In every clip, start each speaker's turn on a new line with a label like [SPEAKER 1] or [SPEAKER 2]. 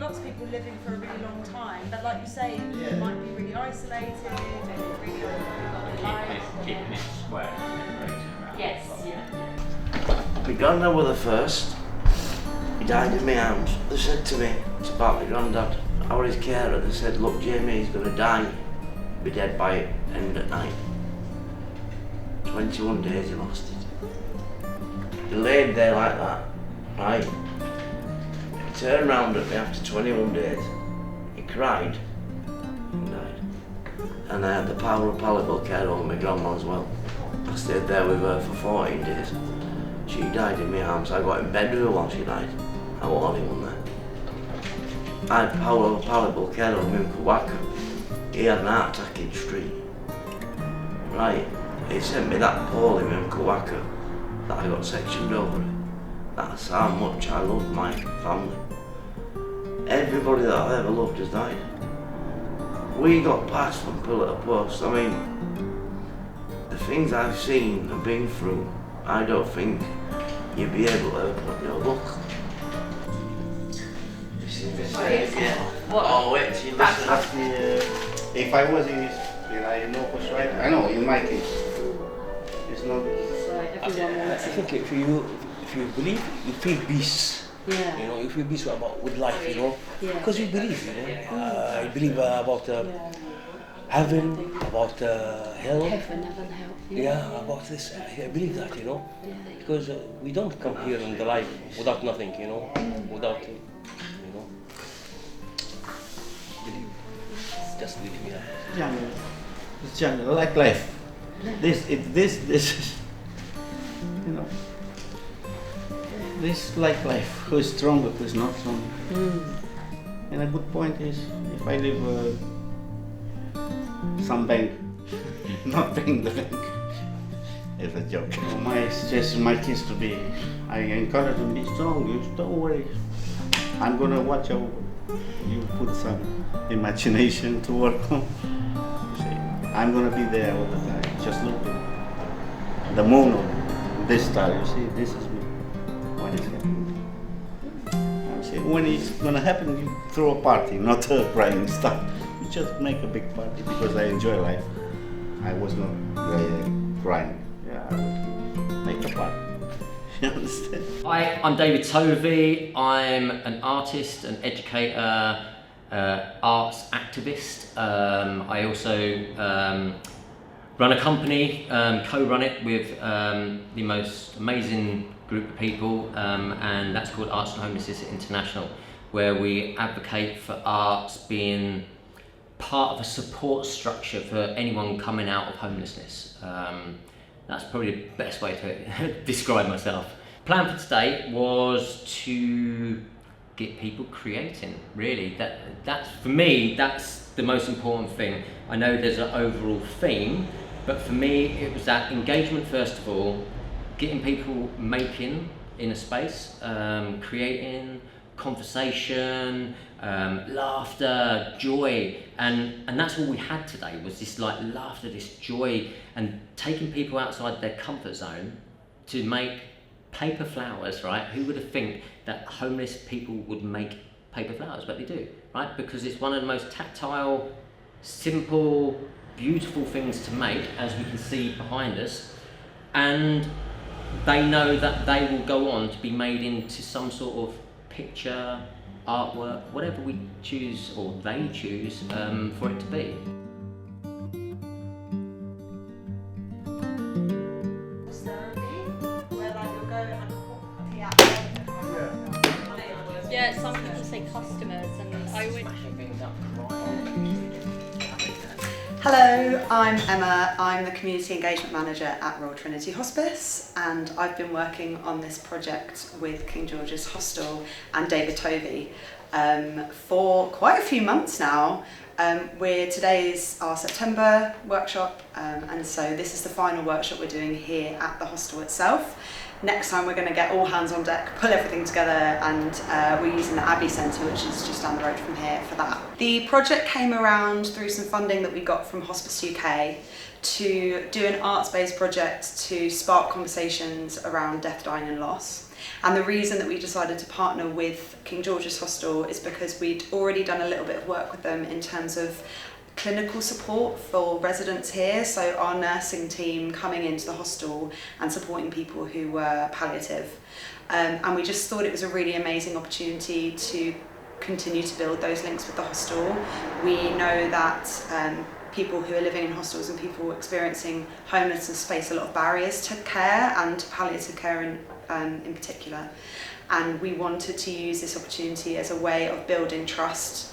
[SPEAKER 1] lots of people living for a really long time, but like you say, it might be really isolated and really
[SPEAKER 2] keeping it square.
[SPEAKER 1] Yes.
[SPEAKER 3] My granddad was the first. He died in my arms. They said to me, it's about my granddad. I was his carer. They said, look, Jamie, he's going to die. Be dead by end at night. 21 days he lost it. He laid there like that, right? He turned round at me after 21 days. He cried and died. And I had the power of palliable care over my grandma as well. I stayed there with her for 14 days. She died in my arms. I got in bed with her while she died. I wasn't the only one there. I had power of palliable care over him in Kawaka. He had an heart attack in the street. Right, he sent me that Paul in Kawaka that I got sectioned over it. That's how much I love my family. Everybody that I've ever loved has died. We got passed from pillar to post. I mean, the things I've seen and been through, I don't think you'd be able to ever put in your book. Oh, wait, you listen.
[SPEAKER 4] Ask me if I was in his, I know for sure. I know in my case, it's not.
[SPEAKER 5] I think if you believe, you feel peace.
[SPEAKER 6] Yeah.
[SPEAKER 5] You know, you feel peace about with life. You know, because you believe. You know, you believe about heaven, about hell.
[SPEAKER 6] Heaven, hell.
[SPEAKER 5] Yeah, about this. I believe that. You know, because we don't come here in the life without nothing. You know, without. Believe. Just believe, yeah.
[SPEAKER 4] It's jungle, like life. This is, you know, this like life. Who is stronger, who is not strong. And a good point is, if I leave some bank, not paying the bank, it's a joke. My suggestion, my kids to be, I encourage them to be strong. You don't worry. I'm gonna watch over. You put some imagination to work on. I'm gonna be there all the time. Just look at the moon on this star. You see, this is me. When it's happening. I say, when it's gonna happen, you throw a party, not a crying stuff. You just make a big party because I enjoy life. I was not crying. Yeah, I would make a party. You understand?
[SPEAKER 2] Hi, I'm David Tovey. I'm an artist, an educator, arts activist. I also run a company, co-run it with the most amazing group of people, and that's called Arts and Homelessness International, where we advocate for arts being part of a support structure for anyone coming out of homelessness. That's probably the best way to describe myself. Plan for today was to get people creating, really. That's for me, that's the most important thing. I know there's an overall theme, but for me it was that engagement first of all, getting people making in a space, creating conversation, laughter, joy, and that's all we had today, was this like laughter, this joy, and taking people outside their comfort zone to make paper flowers, right? Who would have think that homeless people would make paper flowers? But they do, right? Because it's one of the most tactile, simple, beautiful things to make, as we can see behind us, and they know that they will go on to be made into some sort of picture, artwork, whatever we choose, or they choose for it to be.
[SPEAKER 6] Yeah, some people say customers, and I would.
[SPEAKER 7] Hello, I'm Emma. I'm the Community Engagement Manager at Royal Trinity Hospice, and I've been working on this project with King George's Hostel and David Tovey for quite a few months now. Today is our September workshop, and so this is the final workshop we're doing here at the hostel itself. Next time we're going to get all hands on deck, pull everything together, and we're using the Abbey Centre, which is just down the road from here, for that. The project came around through some funding that we got from Hospice UK to do an arts-based project to spark conversations around death, dying and loss. And the reason that we decided to partner with King George's Hostel is because we'd already done a little bit of work with them in terms of clinical support for residents here, so our nursing team coming into the hostel and supporting people who were palliative. And we just thought it was a really amazing opportunity to continue to build those links with the hostel. We know that people who are living in hostels and people experiencing homelessness face a lot of barriers to care, and to palliative care in particular. And we wanted to use this opportunity as a way of building trust,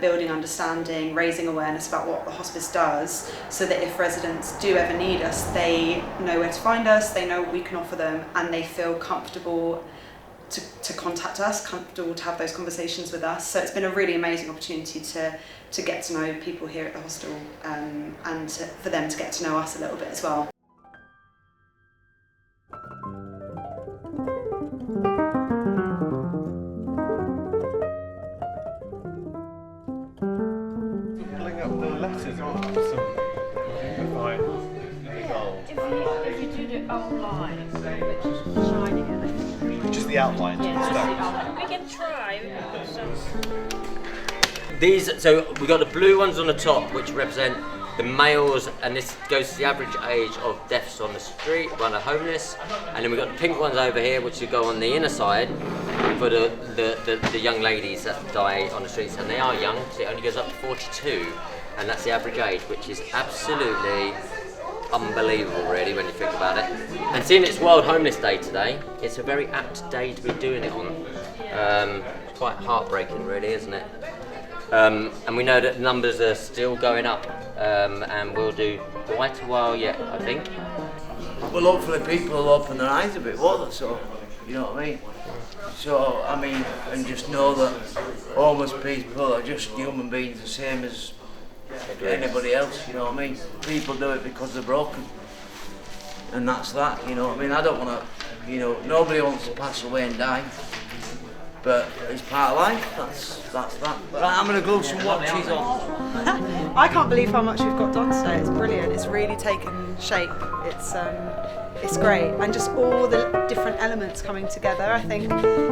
[SPEAKER 7] building understanding, raising awareness about what the hospice does, so that if residents do ever need us, they know where to find us, they know what we can offer them, and they feel comfortable to contact us, comfortable to have those conversations with us. So it's been a really amazing opportunity to get to know people here at the hostel, and for them to get to know us a little bit as well.
[SPEAKER 8] Pulling up the letters on some dignified gold.
[SPEAKER 1] If you do the outline, which is shining in it.
[SPEAKER 8] Just the outline.
[SPEAKER 1] Yeah,
[SPEAKER 8] Just
[SPEAKER 1] just the
[SPEAKER 8] that.
[SPEAKER 1] outline. We can try. We can put some.
[SPEAKER 2] These, so we've got the blue ones on the top, which represent the males, and this goes to the average age of deaths on the street, one are homeless. And then we've got the pink ones over here, which will go on the inner side for the young ladies that die on the streets, and they are young, so it only goes up to 42, and that's the average age, which is absolutely unbelievable really when you think about it. And seeing it's World Homeless Day today, it's a very apt day to be doing it on. It's quite heartbreaking really, isn't it? And we know that numbers are still going up, and we'll do quite a while yet, I think.
[SPEAKER 3] Well, hopefully people will open their eyes a bit, won't they? So, you know what I mean? So, I mean, and just know that homeless people are just human beings the same as anybody else, you know what I mean? People do it because they're broken. And that's that, you know what I mean? I don't want to, you know, nobody wants to pass away and die. But it's part of life, that's that. Right, I'm going to glue some watches on.
[SPEAKER 7] I can't believe how much we've got done today. It's brilliant. It's really taken shape. It's great, and just all the different elements coming together. I think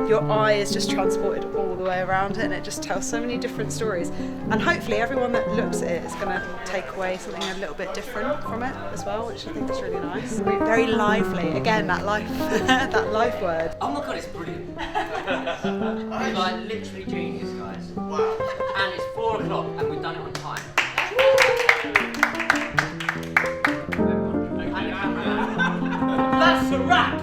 [SPEAKER 7] your eye is just transported all the way around it, and it just tells so many different stories. And hopefully everyone that looks at it is going to take away something a little bit different from it as well, which I think is really nice. Very lively. Again, that life, that life word.
[SPEAKER 2] Oh my god, it's brilliant. It's like literally genius, guys. Wow. And it's 4 o'clock and we've done it on time. That's a wrap!